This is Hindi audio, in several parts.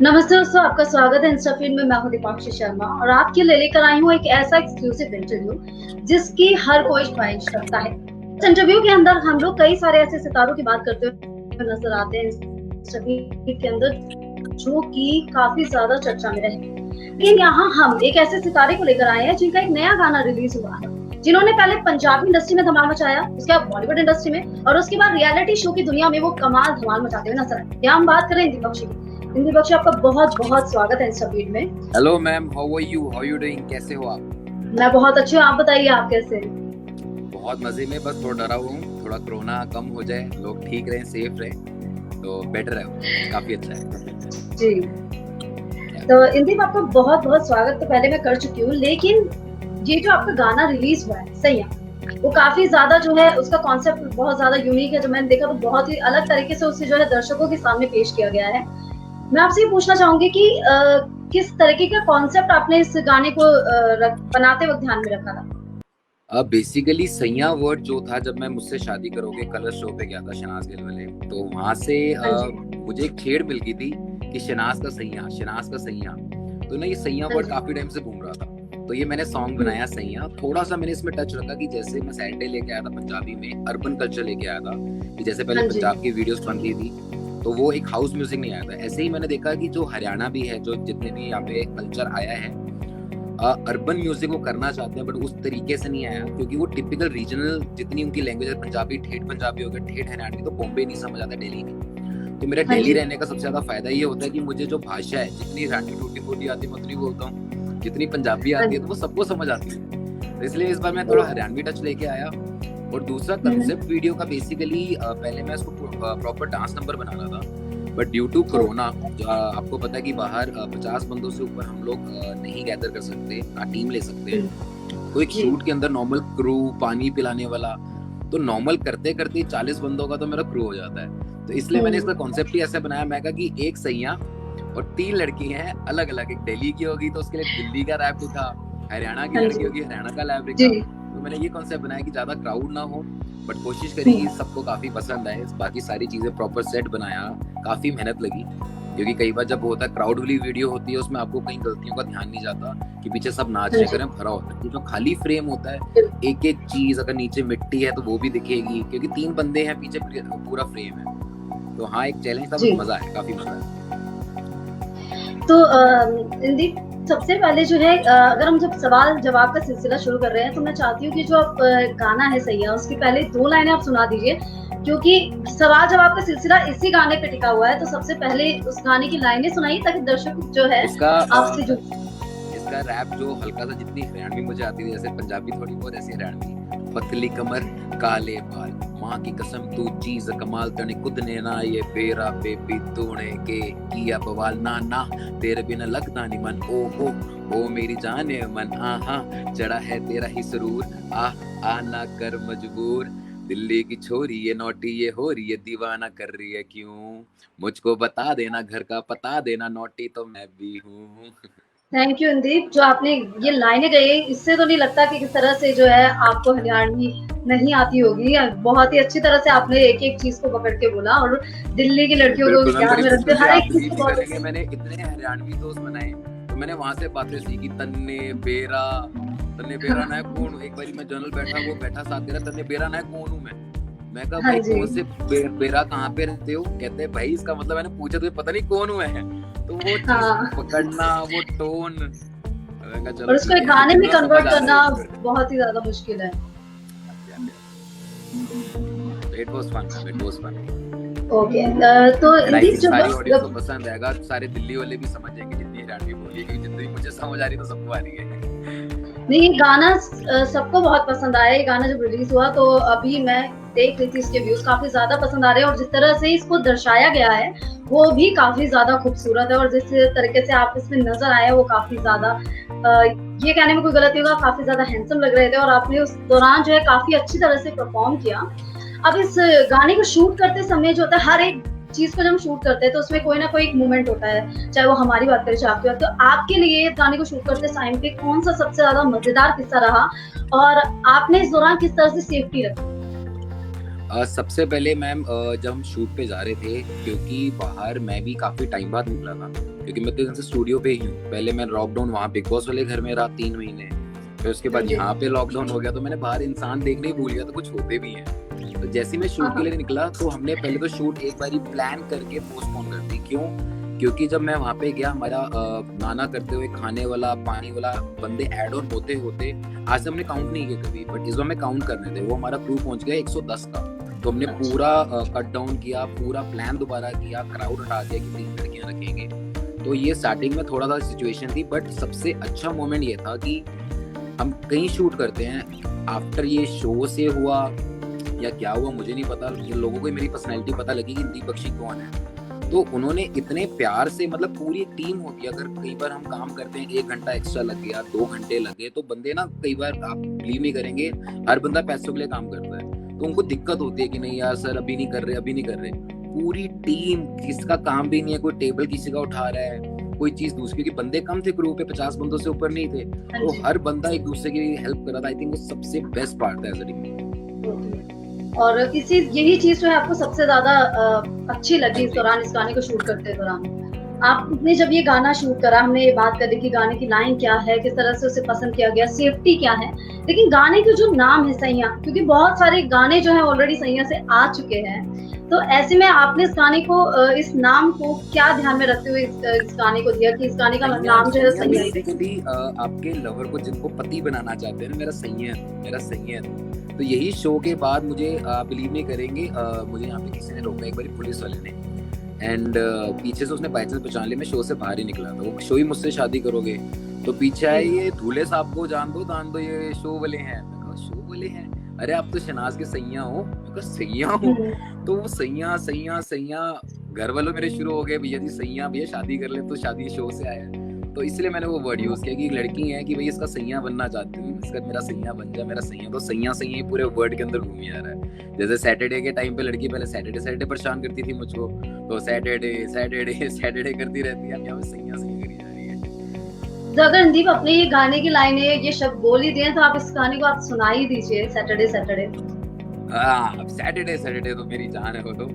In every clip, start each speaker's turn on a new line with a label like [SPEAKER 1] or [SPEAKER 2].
[SPEAKER 1] नमस्ते दोस्तों, आपका स्वागत है इंस्टाफीड में। मैं हूं दीपाक्षी शर्मा और आपके लिए लेकर आई हूं एक ऐसा एक्सक्लूसिव इंटरव्यू जिसकी हर कोई ख्वाहिश रखता है। इस इंटरव्यू के अंदर हम लोग कई सारे ऐसे सितारों की बात करते हुए नजर आते हैं इंस्टाफीड के अंदर, जो कि काफी ज्यादा चर्चा में रहे। लेकिन यहाँ हम एक ऐसे सितारे को लेकर आए हैं जिनका एक नया गाना रिलीज हुआ है, जिन्होंने पहले पंजाबी इंडस्ट्री में धमाल मचाया, उसके बाद बॉलीवुड इंडस्ट्री में और उसके बाद रियलिटी शो की दुनिया में वो कमाल धमाल मचाते हुए नजर आए। यहाँ हम बात करें इंदी बख्शी की। इंदी बख्शी, आपका बहुत बहुत स्वागत है इंस्टाफीड में।
[SPEAKER 2] Hello ma'am, how are you? How you doing? कैसे हो आप?
[SPEAKER 1] मैं बहुत अच्छी हूँ, आप बताइए आप कैसे हैं?
[SPEAKER 2] बहुत मजे में, बस थोड़ा डरा हुआ हूँ। थोड़ा कोरोना कम हो जाए, लोग ठीक रहें, सेफ रहें तो बेटर है, काफी अच्छा है
[SPEAKER 1] जी। तो इंदी, आपका बहुत बहुत स्वागत तो पहले मैं कर चुकी हूँ, लेकिन ये जो आपका गाना रिलीज हुआ है सैया, वो काफी ज्यादा जो है उसका कॉन्सेप्ट बहुत ज्यादा यूनिक है। जो मैंने देखा तो बहुत ही अलग तरीके से उसे जो है दर्शकों के सामने पेश किया गया है। मैं आपसे ये पूछना चाहूंगी कि किस तरीके का कॉन्सेप्ट आपने इस गाने को बनाते वक्त ध्यान में रखा था?
[SPEAKER 2] बेसिकली सैया वर्ड जो था, जब मैं मुझसे शादी करोगे कलर शो पे गया था शहनाज गिल वाले, तो वहां से मुझे एक छेड़ मिल गई थी कि शहनाज का सैया। तो ना ये सैया वर्ड काफी टाइम से घूम रहा था, तो ये मैंने सॉन्ग बनाया सैया। थोड़ा सा मैंने इसमें टच रखा कि जैसे मैं सैटरडे लेके आया था पंजाबी में, अर्बन कल्चर लेके आया था कि जैसे पहले पंजाब की वीडियोस बनती थी तो वो एक हाउस म्यूजिक नहीं आया था। ऐसे ही मैंने देखा कि जो हरियाणा भी है, जो जितने भी यहाँ पे कल्चर आया है, अर्बन म्यूजिक वो करना चाहते हैं, बट उस तरीके से नहीं आया, क्योंकि वो टिपिकल रीजनल जितनी उनकी लैंग्वेज है, पंजाबी ठेठ पंजाबी हो गया, ठेठ हरियाणवी, तो बॉम्बे नहीं समझ आता, दिल्ली नहीं। तो मेरा दिल्ली रहने का सबसे ज्यादा फायदा ये होता है कि मुझे जो भाषा है, जितनी हरियाणवी टूटी फूटी आती है मैं उतनी बोलता हूँ, जितनी पंजाबी आती है तो वो सबको समझ आती है। तो इसलिए इस बार मैं थोड़ा हरियाणवी टच लेके आया। और दूसरा कंसेप्ट वीडियो का, बेसिकली पहले मैं इसको प्रॉपर डांस नंबर बना रहा था, बट ड्यू टू कोरोना, आपको पता है कि बाहर 50 बंदों से ऊपर हम लोग नहीं गैदर कर सकते, ना टीम ले सकते। तो एक शूट के अंदर नॉर्मल क्रू, पानी पिलाने वाला, तो नॉर्मल करते करते 40 बंदों का तो मेरा क्रू हो जाता है। तो इसलिए मैंने इसका कॉन्सेप्ट ही ऐसा बनाया, मैं कहा कि एक सैया और 3 लड़की हैं अलग अलग, एक दिल्ली की होगी तो उसके लिए दिल्ली का रैप लिखा, हरियाणा की लड़की होगी हरियाणा का रैप लिखा। तो मैंने ये कॉन्सेप्ट बनाया कि ज्यादा क्राउड ना हो, बट कोशिश करी कि सबको काफी पसंद आए। बाकी सारी चीजें प्रॉपर सेट बनाया, काफी मेहनत लगी, क्योंकि कई बार जब होता है क्राउड वाली वीडियो होती है, उसमें आपको कई गलतियों का ध्यान नहीं जाता कि पीछे सब नाच रहे करें, भरा होता है। जो खाली फ्रेम होता है, एक एक चीज, अगर नीचे मिट्टी है तो वो भी दिखेगी, क्योंकि 3 बंदे हैं पीछे, पूरा फ्रेम है। तो हाँ, एक चैलेंज था, मजा है, काफी मजा है।
[SPEAKER 1] तो इंदी, सबसे पहले जो है अगर हम जब सवाल जवाब का सिलसिला शुरू कर रहे हैं, तो मैं चाहती हूँ कि जो आप गाना है सैया, उसकी पहले 2 लाइनें आप सुना दीजिए, क्योंकि सवाल जवाब का सिलसिला इसी गाने पे टिका हुआ है। तो सबसे पहले उस गाने की लाइनें सुनाइए, ताकि दर्शक जो है आपसे जो
[SPEAKER 2] इसका रैप जो हल्का सा, जितनी हरियाणवी मुझे आती थी, जैसे पंजाबी थोड़ी बहुत, ऐसी हरियाणवी। पतली कमर काले बाल, माँ की कसम तू चीज कमाल, तने खुद ने ना ये बेरा बेबी तूने के किया बवाल, ना ना तेरे बिना लगता नहीं मन, ओ हो ओ मेरी जाने मन, आहा चढ़ा है तेरा ही सुरूर, आ ना कर मजबूर, दिल्ली की छोरी ये नोटी ये हो रही है, दीवाना कर रही है क्यों, मुझको बता देना घर का पता देना, नोटी तो मैं भी हूँ।
[SPEAKER 1] Thank you Indeep. जो आपने ये लाइनें गई, इससे तो नहीं लगता कि किस तरह से जो है आपको हरियाणवी नहीं आती होगी। बहुत ही अच्छी तरह से आपने एक एक चीज को पकड़ के बोला, और दिल्ली की लड़कियों को ध्यान में रखते हर एक चीज को।
[SPEAKER 2] मैंने इतने हरियाणवी दोस्त बनाए, तो मैंने वहां से बातें सीखी। तन्ने बेरा ना कौन, एक बार मैं जनरल बैठा, वो बैठा साथ दे रहा, तन्ने बेरा ना कौन हूँ मैं कहा भाई कौन से बेरा कहाँ पे रहते हो? कहते हैं भाई इसका मतलब, मैंने पूछा तो पता नहीं कौन हुआ है। तो वो पकड़ना, वो टोन,
[SPEAKER 1] और उसको एक गाने में कन्वर्ट करना बहुत ही ज्यादा मुश्किल है।
[SPEAKER 2] It was fun.
[SPEAKER 1] ओके, तो इंदीप जो
[SPEAKER 2] सारी ऑडियंस को पसंद आएगा, सारे दिल्ली वाले भी समझेंगे जितनी हरियाणवी बोली है, क्योंकि जितनी मुझे समझ आ रही तो सबको आ रही है।
[SPEAKER 1] नहीं, ये गाना सबको बहुत पसंद आया। ये गाना जब रिलीज हुआ तो अभी मैं देख रही थी, इसके व्यूज काफी ज्यादा पसंद आ रहे हैं, और जिस तरह से इसको दर्शाया गया है वो भी काफी ज्यादा खूबसूरत है, और जिस तरीके से आप इसमें नजर आए वो काफी ज्यादा, ये कहने में कोई गलत नहीं होगा, काफी ज्यादा हैंडसम लग रहे थे, और आपने उस दौरान जो है काफी अच्छी तरह से परफॉर्म किया। अब इस गाने को शूट करते समय जो होता है, हर एक चीज को जब हम शूट करते हैं तो उसमें कोई ना कोई एक मोमेंट होता है, चाहे वो हमारी बात करें चाहे आपकी बात। तो आपके लिए इस गाने को शूट करते टाइम पे कौन सा सबसे ज्यादा मजेदार किस्सा रहा, और आपने इस दौरान किस तरह से सेफ्टी रखी?
[SPEAKER 2] सबसे पहले मैम जब हम शूट पे जा रहे थे, क्योंकि बाहर मैं भी काफी टाइम बाद निकला था, क्योंकि मैं तो दिन से स्टूडियो पे ही हूँ। पहले मैं लॉकडाउन वहाँ बिग बॉस वाले घर में रहा 3 महीने, फिर उसके बाद यहाँ पे लॉकडाउन हो गया, तो मैंने बाहर इंसान देखने ही भूल गया तो कुछ होते भी हैं। तो जैसे मैं शूट के लिए निकला तो हमने पहले तो शूट एक बारी प्लान करके पोस्टपोन कर दी। क्यों? क्योंकि जब मैं वहाँ पे गया, हमारा नाना करते हुए खाने वाला पानी वाला बंदे ऐड ऑन होते होते आज हमने काउंट नहीं किया कभी, बट इस बार में काउंट करने थे, वो हमारा क्रू पहुंच गया 110 का। तो हमने पूरा कट डाउन किया, पूरा प्लान दोबारा किया, क्राउड हटा दिया कि 3 लड़कियां रखेंगे। तो ये स्टार्टिंग में थोड़ा सा सिचुएशन थी, बट सबसे अच्छा मोमेंट ये था कि हम कहीं शूट करते हैं, आफ्टर ये शो से हुआ या क्या हुआ मुझे नहीं पता, लोगों को मेरी पर्सनैलिटी पता लगी कि दीप बख्शी कौन है। तो उन्होंने इतने प्यार से, मतलब पूरी टीम होती है, अगर कई बार हम काम करते हैं 1 घंटा एक्स्ट्रा लग गया, 2 घंटे लगे, तो बंदे ना कई बार आप बिलीव नहीं करेंगे, हर बंदा पैसों के लिए काम करता है, तो उनको दिक्कत होती है कि नहीं यार सर अभी नहीं कर रहे। पूरी टीम, किसका काम भी नहीं है, कोई टेबल किसी का उठा रहा है, कोई चीज दूसरी, क्योंकि बंदे कम थे ग्रुप पे, 50 बंदों से ऊपर नहीं थे, तो हर बंदा एक दूसरे की हेल्प कर रहा था। आई थिंक वो सबसे बेस्ट पार्ट था एज अ टीम।
[SPEAKER 1] और यही चीज जो है आपको सबसे ज्यादा अच्छी लगी इस दौरान, इस गाने को शूट करते दौरान? आपने जब ये गाना शूट करा, हमने ये बात करी कि गाने की लाइन क्या है, किस तरह से उसे पसंद किया गया, सेफ्टी क्या है, लेकिन गाने का जो नाम है सैया, क्योंकि बहुत सारे गाने जो है ऑलरेडी सैया से आ चुके हैं, तो ऐसे में आपने इस गाने को, इस नाम को क्या ध्यान में रखते हुए इस गाने को दिया कि इस गाने का नाम जो है सैया?
[SPEAKER 2] बेसिकली आपके लवर को जिनको पति बनाना चाहते हैं, मेरा सैया। तो यही शो के बाद मुझे बिलीव नहीं करेंगे, मुझे यहाँ पे किसी ने रोका एक बार, पुलिस वाले ने, एंड पीछे से उसने बाई चांस पहचान लिया, मैं शो से बाहर ही निकला था। वो शो ही मुझसे शादी करोगे, तो पीछे आए ये दूल्हे साहब को जान दो, ये शो वाले हैं। मैं कहा शो वाले हैं? अरे आप तो शहनाज के सैया हो। मैं कहा सैया हूँ? तो वो सैया घर वालों मेरे शुरू हो गए, भैया जी सैया, भैया शादी कर ले, तो शादी शो से आया। तो इसलिए मैंने वो वर्ड यूज किया कि एक लड़की है कि भाई इसका सैया बनना चाहती हूँ, इसका मेरा सैया बन जा, मेरा सैया। तो सैया पूरे वर्ड के अंदर घूम आ रहा है। जैसे सैटरडे के टाइम पे लड़की पहले सैटरडे परेशान करती थी मुझको, तो सैटरडे करती रहती है, यहाँ पे सैया करी जा रही है।
[SPEAKER 1] तो अगर रणदीप अपने ये गाने की लाइनें, ये शब्द बोल ही दिए, तो आप इस गाने को आप सुना ही दीजिए, सैटरडे।
[SPEAKER 2] सैटरडे तो मेरी जान है। वो तो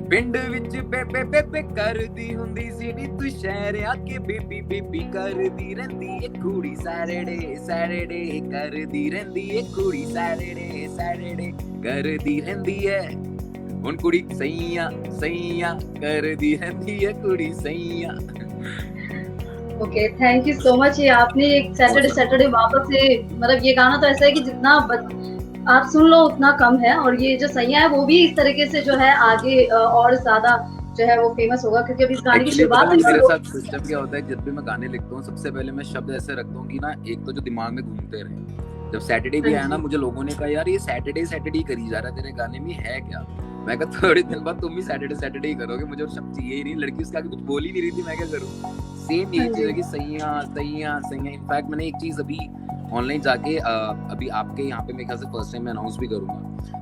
[SPEAKER 2] पिंड विच बेबे करदी हुंदी सी नी तू शहर आके बेबी करदी रहंदी ए कुड़ी, सैटरडे करदी रहंदी ए कुड़ी, सैटरडे करदी रहंदी है हुन कुड़ी सैया करदी रहंदी है कुड़ी सैया।
[SPEAKER 1] Okay, thank you so much. ये आपने एक सैटरडे वापस से, मतलब ये गाना तो ऐसा है कि जितना आप सुन लो उतना कम है, और ये जो सैया है वो भी इस तरीके से जो है आगे और ज्यादा जो है वो फेमस होगा, क्योंकि अभी इस गाने की शुरुआत
[SPEAKER 2] मेरे साथ सिस्टम क्या होता है, जब भी मैं गाने लिखता हूँ सबसे पहले मैं शब्द ऐसे रखता हूँ कि ना, एक तो जो दिमाग में घूमते रहे। जब सैटरडे भी आया ना, मुझे लोगों ने कहा यार ये सैटरडे करी जा रहा है, तेरे गाने में है क्या? मैं कहा थोड़े दिन बाद तुम भी सैटरडे ही करोगे, मुझे और शब्द चाहिए ही नहीं। लड़की उसके आगे कुछ बोल ही नहीं रही थी, मैं क्या करूँ? सेम यही चीज है कि सैया। इनफैक्ट मैंने एक चीज अभी ऑनलाइन जाके अभी आपके यहाँ पे मेरे ख्याल से फर्स्ट टाइम मैं अनाउंस भी करूंगा,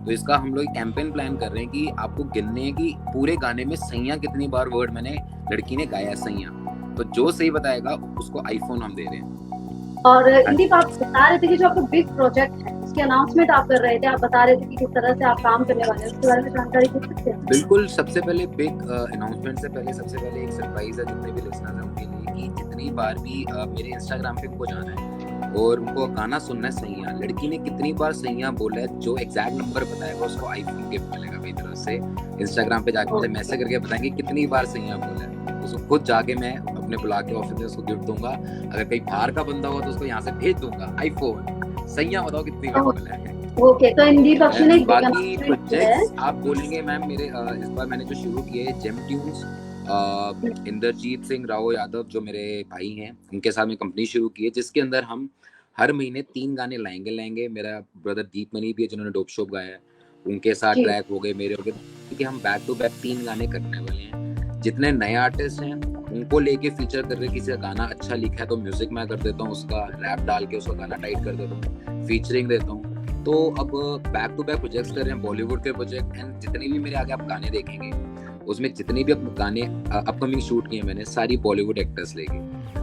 [SPEAKER 2] तो इसका हम लोग कैंपेन प्लान कर रहे हैं कि आपको गिनने की पूरे गाने में सैया कितनी बार वर्ड मैंने लड़की ने गाया सैया, तो जो सही बताएगा उसको आईफोन हम दे रहे हैं।
[SPEAKER 1] और इंदीप, आप बता रहे थे कि जो आपका बिग प्रोजेक्ट है उसकी अनाउंसमेंट आप कर रहे थे, आप बता रहे थे कि किस तरह से आप काम करने वाले हैं, उसके बारे में जानकारी दे सकते हैं?
[SPEAKER 2] बिल्कुल, सबसे पहले बिग अनाउंसमेंट से पहले सबसे पहले एक सरप्राइज है जितने भी लिसनर्स हैं उनके लिए, कि जितनी बार भी मेरे इंस्टाग्राम पे उनको जाना है और उनको गाना सुनना है सैया, लड़की ने कितनी बार सैया बोला है, जो एग्जैक्ट नंबर बताएगा उसको आईफोन गिफ्ट मिलेगा मेरी तरफ से। इंस्टाग्राम पे जाके मुझे मैसेज करके बताएंगे कितनी बार सैया बोला है, उसको खुद जाके मैं अपने बुला के ऑफिस में उसको गिफ्ट दूंगा। अगर कहीं बाहर का बंदा हुआ तो उसको यहाँ से भेज दूंगा आईफोन। सैया बताओ कितनी बार बोला है।
[SPEAKER 1] ओके, तो इंदीप बख्शी ने
[SPEAKER 2] बाकी प्रोजेक्ट्स आप बोलेंगे मैम, मेरे इस बार मैंने जो शुरू किए है जेम ट्यून्स, इंद्रजीत सिंह राव यादव जो मेरे भाई हैं उनके साथ में कंपनी शुरू की है, जिसके अंदर हम हर महीने 3 गाने लाएंगे। मेरा ब्रदर दीप मनी भी है जिन्होंने डोप शोप गाया है, उनके साथ ट्रैक हो गए, मेरे हो गए, क्योंकि हम बैक टू बैक 3 गाने करने वाले हैं। जितने नए आर्टिस्ट हैं उनको लेके फीचर कर रहे, किसी का गाना अच्छा लिखा है तो म्यूजिक मैं कर देता हूँ, उसका रैप डाल के उसका गाना टाइट कर देता हूँ, फीचरिंग देता हूँ। तो अब बैक टू बैक प्रोजेक्ट्स कर रहे हैं, बॉलीवुड के प्रोजेक्ट, एंड जितने भी मेरे आगे आप गाने देखेंगे उसमें जितने भी अब गाने अपकमिंग शूट किए मैंने सारी बॉलीवुड एक्टर्स लेके,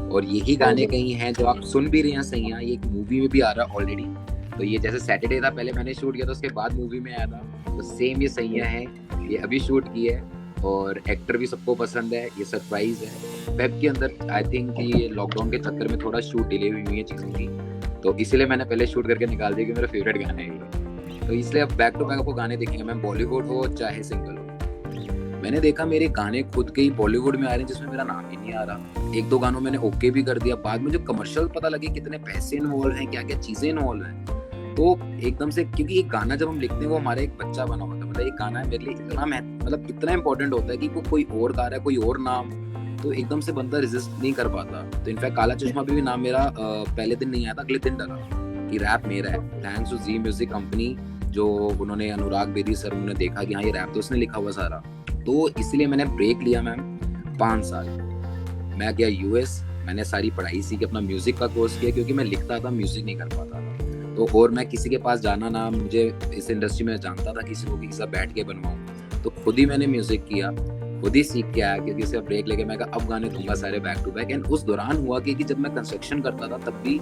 [SPEAKER 2] और यही गाने कहीं हैं जो आप सुन भी रहे हैं सैया, ये एक मूवी में भी आ रहा है ऑलरेडी, तो ये जैसे सैटरडे था, पहले मैंने शूट किया था, उसके बाद मूवी में आया था, तो सेम ये सैया है, ये अभी शूट की है और एक्टर भी सबको पसंद है, ये सरप्राइज है। वेब के अंदर आई थिंक ये लॉकडाउन के चक्कर में थोड़ा शूट डिले हुई है चीज़ों की, तो इसीलिए मैंने पहले शूट करके निकाल दिया कि मेरा फेवरेट गाना है ये। तो इसलिए अब बैक टू बैक आपको गाने देखेंगे, मैं बॉलीवुड हो चाहे सिंगल हो। मैंने देखा मेरे गाने खुद के ही बॉलीवुड में आ रहे हैं जिसमें मेरा नाम ही नहीं आ रहा। एक दो गानों मैंने ओके भी कर दिया, बाद में जो कमर्शियल पता लगे कितने पैसे इन्वॉल्व हैं, क्या क्या चीजें इन्वॉल्व हैं, तो एकदम से, क्योंकि एक गाना जब हम लिखते हैं वो हमारा एक बच्चा बना होता है, मतलब एक गाना मेरे लिए इतना मतलब इतना इंपॉर्टेंट होता है कि वो कोई और गा रहा है, कोई और नाम, तो एकदम से बंदा रेजिस्ट नहीं कर पाता। तो इनफैक्ट काला चश्मा भी नाम मेरा पहले दिन नहीं आया था, अगले दिन डरा कि रैप मेरा है। थैंक्स टू जी म्यूजिक कंपनी, जो उन्होंने अनुराग बेदी सर, उन्होंने देखा कि हाँ ये रैप तो उसने लिखा हुआ सारा, तो इसलिए मैंने ब्रेक लिया मैम 5 साल। मैं गया यूएस, मैंने सारी पढ़ाई सीखी, अपना म्यूजिक का कोर्स किया, क्योंकि मैं लिखता था, म्यूजिक नहीं कर पाता था। तो और मैं किसी के पास जाना ना, मुझे इस इंडस्ट्री में जानता था किसी को कि किसी बैठ के बनवाऊँ, तो खुद ही मैंने म्यूजिक किया, खुद ही सीख के आया, क्योंकि इसका ब्रेक लेके मैं कहा अब गाने दूंगा सारे बैक टू बैक। एंड उस दौरान हुआ कि जब मैं कंस्ट्रक्शन करता था तब भी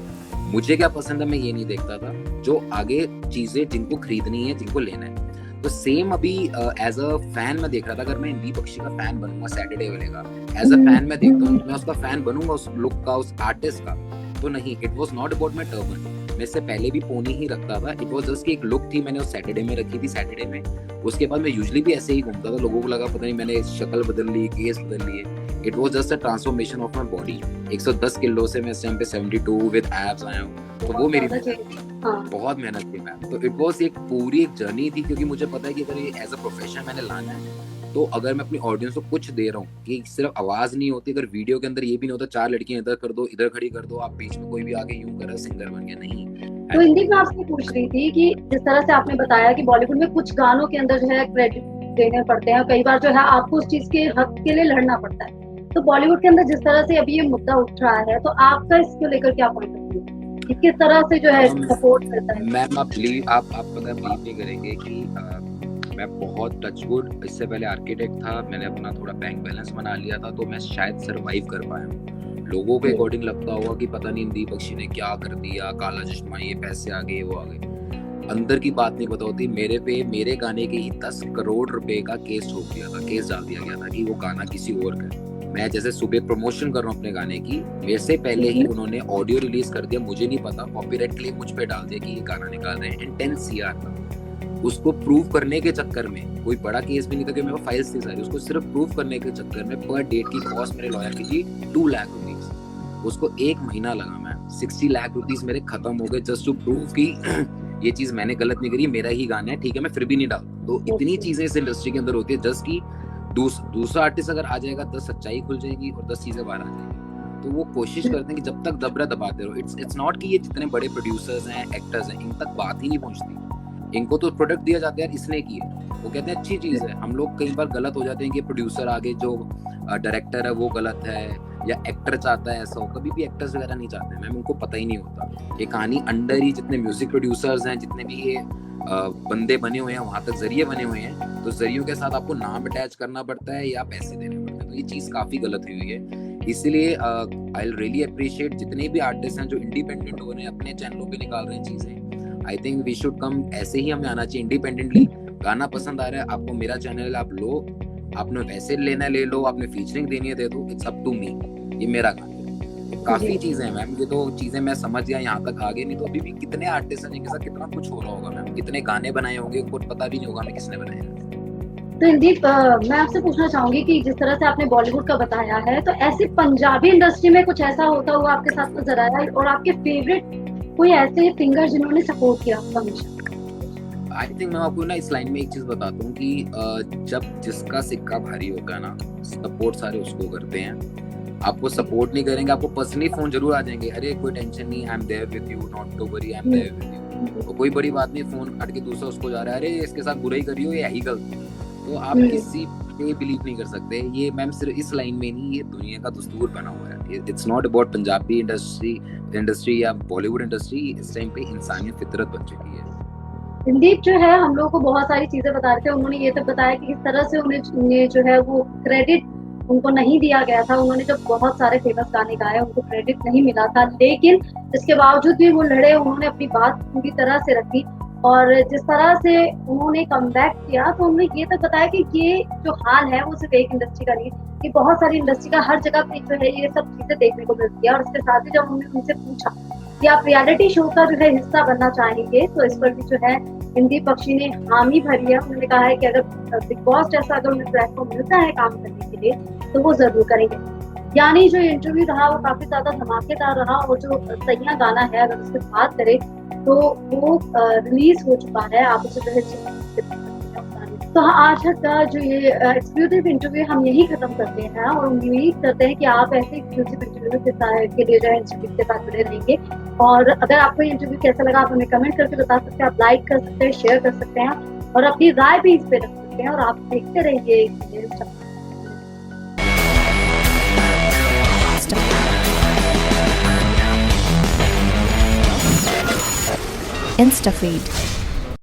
[SPEAKER 2] मुझे क्या पसंद है मैं ये नहीं देखता था, जो आगे चीजें जिनको खरीदनी है, जिनको लेना है। तो सेम अभी एज अ फैन मैं देख रहा था, अगर मैं इंदी बख्शी का फैन बनूंगा सैटरडे वाले का, एज अ फैन मैं देखता हूँ, मैं उसका फैन बनूंगा उस लुक का, उस आर्टिस्ट का, तो नहीं, it was not about my turban. मैं इससे पहले भी पोनी ही रखता था, इट वाज जस्ट कि एक लुक थी, मैंने उस सैटरडे में रखी थी सैटरडे में। उसके बाद मैं यूजुअली भी ऐसे ही घूमता था, लोगों को लगा पता नहीं मैंने शक्ल बदल ली, केस बदल लिए। It was just a transformation of my body. 110 kilo से मैं इस टाइम पे 72 विद एब्स आया हूँ, तो वो मेरी बहुत मेहनत की मैम। तो इट वाज एक पूरी एक जर्नी थी, क्योंकि मुझे पता है कि अगर ये एज अ प्रोफेशन मैंने लाना है, तो अगर मैं अपनी ऑडियंस को कुछ दे रहा हूँ कि सिर्फ आवाज नहीं होती, अगर वीडियो के अंदर ये भी नहीं होता 4 लड़कियां इधर कर दो, इधर खड़ी कर दो, आप बीच में कोई भी आके यूं कर सिंगर बन गया, नहीं।
[SPEAKER 1] तो हिंदी में आपसे पूछ रही थी कि जिस तरह से आपने बताया कि बॉलीवुड में कुछ गानों के अंदर जो है क्रेडिट देने पड़ते हैं, कई बार जो है आपको उस चीज के हक के लिए लड़ना पड़ता है, तो बॉलीवुड के अंदर जिस तरह से अभी ये मुद्दा उठ रहा है, तो आपका इसको लेकर क्या पॉइंट ऑफ व्यू है, किस तरह से जो है सपोर्ट करता है?
[SPEAKER 2] मैम आप पता बिलीव नहीं करेंगे कि मैं बहुत टचवुड, इससे पहले आर्किटेक्ट था, मैंने अपना थोड़ा बैंक बैलेंस बना लिया था, तो मैं शायद सरवाइव कर पाया हूँ। लोगों के अकॉर्डिंग लगता होगा कि पता नहीं इंदी बख्शी ने क्या कर दिया, काला चश्मा, ये पैसे आ गए, वो आ गए, अंदर की बात नहीं पता होती। मेरे पे मेरे गाने के ही 10 करोड़ रुपए का केस ठोक दिया था, केस डाल दिया गया था कि वो गाना किसी और का है। मैं जैसे सुबह प्रमोशन कर रहा हूँ अपने गाने की, मेरे से पहले ही उन्होंने ऑडियो रिलीज कर दिया, मुझे नहीं पता, कॉपीराइट क्लेम मुझ पे डाल दिया कि ये गाना निकाल रहे हैं, 10 CR का। उसको प्रूव करने के चक्कर में, कोई बड़ा केस भी नहीं था कि मेरे पास फाइल्स थी सारी, उसको सिर्फ प्रूव करने के चक्कर में पर डेट की कॉस्ट मेरे लॉयर की थी 2 लाख रुपीज। उसको 1 महीना लगा मैम, 60 लाख रुपीज मेरे खत्म हो गए जस्ट टू प्रूव कि ये चीज मैंने गलत नहीं करी, मेरा ही गाना है, ठीक है, मैं फिर भी नहीं डाल। तो इतनी चीजें इस इंडस्ट्री के अंदर होती है, जस्ट की दूसरा आर्टिस्ट अगर आ जाएगा 10 सच्चाई खुल जाएगी और 10 चीजें बाहर आ जाएगी। तो वो कोशिश करते हैं कि जब तक दबरा दबाते रहो। इट्स नॉट कि ये जितने बड़े प्रोड्यूसर्स हैं, एक्टर्स हैं, इन तक बात ही नहीं पहुंचती। इनको तो प्रोडक्ट दिया जाता है, इसने की है, वो कहते हैं अच्छी चीज है। हम लोग कई बार गलत हो जाते हैं कि प्रोड्यूसर आगे जो डायरेक्टर है वो गलत है, या एक्टर चाहता है ऐसा हो। कभी भी एक्टर्स वगैरह नहीं चाहते मैम, उनको पता ही नहीं होता। ये कहानी अंडर ही जितने म्यूजिक प्रोड्यूसर्स हैं, जितने भी ये बंदे बने हुए हैं, वहां तक जरिए बने हुए हैं, तो जरियों के साथ आपको नाम अटैच करना पड़ता है या पैसे देने पड़ते हैं। तो ये चीज काफी गलत हुई है। इसलिए आई रियली अप्रिशिएट जितने भी आर्टिस्ट हैं जो इंडिपेंडेंट हो रहे हैं, अपने चैनलों पे निकाल रहे हैं चीजें। I think we should come, ऐसे ही हमें आना चाहिए इंडिपेंडेंटली। गाना पसंद आ रहा है आपको, मेरा चैनल आप लो, आपने वैसे लेना है ले लो, आपने फीचरिंग देनी है दे दो, इट्स अप टू मी, ये मेरा गाना। काफी चीजें हैं मैम, ये तो चीजें मैं समझ गया, यहाँ तक आगे नहीं तो अभी भी कितने आर्टिस्ट हैं जिनके साथ कितना कुछ हो रहा होगा मैम, कितने गाने बनाए होंगे, उनको पता भी नहीं होगा हमें किसने बनाए हैं।
[SPEAKER 1] तो इंदीप, मैं आपसे पूछना चाहूंगी कि जिस तरह से आपने बॉलीवुड का बताया है, तो ऐसे पंजाबी इंडस्ट्री में कुछ ऐसा होता हुआ आपके साथ नजर आया, और आपके फेवरेट कोई ऐसे सिंगर जिन्होंने सपोर्ट किया आपका हमेशा?
[SPEAKER 2] आई थिंक मैं आपको ना इस लाइन में एक चीज बताता हूँ कि जब जिसका सिक्का भारी होगा ना, सपोर्ट सारे उसको करते हैं। आपको सपोर्ट नहीं करेंगे, आपको पर्सनली फोन जरूर आ जाएंगे, अरे कोई टेंशन नहीं, I am there with you, not to worry, I am there with you. तो कोई बड़ी बात नहीं, फोन काट के दूसरा उसको जा रहा है, अरे इसके साथ बुराई करियो, ये ही गलत। तो आप किसी पे बिलीव नहीं कर सकते। ये मैम सिर्फ इस लाइन में नहीं, ये दुनिया का दस्तूर बना हुआ है। It's not about Punjabi industry या बॉलीवुड इंडस्ट्री, इस टाइम पे इंसानियत फितरत बन चुकी है।
[SPEAKER 1] इंदीप जो है हम लोगों को बहुत सारी चीजें बता रहे थे, उन्होंने ये तो बताया कि किस तरह से उन्हें जो है वो क्रेडिट उनको नहीं दिया गया था। उन्होंने जब बहुत सारे फेमस गाने गाए, उनको क्रेडिट नहीं मिला था, लेकिन इसके बावजूद भी वो लड़े, उन्होंने अपनी बात पूरी तरह से रखी और जिस तरह से उन्होंने कमबैक किया, तो उन्होंने ये तक बताया कि ये जो हाल है वो सिर्फ एक इंडस्ट्री का नहीं, कि बहुत सारी इंडस्ट्री का हर जगह पे जो है ये सब चीजें देखने को मिलती है। और इसके साथ ही जब उन्होंने उनसे पूछा कि आप रियलिटी शो का जो है हिस्सा बनना चाहेंगे, तो इस पर भी जो है हिंदी पक्षी ने हामी भरी है। उन्होंने कहा है कि अगर बिग बॉस जैसा अगर उन्हें प्लेटफॉर्म मिलता है काम करने के लिए तो वो जरूर करेंगे। यानी जो इंटरव्यू रहा वो काफी ज्यादा धमाकेदार रहा और जो सैया गाना है अगर उसकी बात करें तो वो रिलीज हो चुका है, आप उसे जो है तो आज का जो ये एक्सक्लूसिव इंटरव्यू हम यही खत्म करते हैं और उम्मीद करते हैं कि आप ऐसे एक्सक्लूसिव इंटरव्यू के लिए जो है इंस्टीट्यूट के साथ जुड़े रहेंगे। और अगर आपको ये इंटरव्यू कैसा लगा आप हमें कमेंट करके बता सकते हैं, आप लाइक कर सकते हैं, शेयर कर सकते हैं और अपनी राय भी इस पे रख सकते हैं और आप देखते रहिए
[SPEAKER 3] InstaFeed.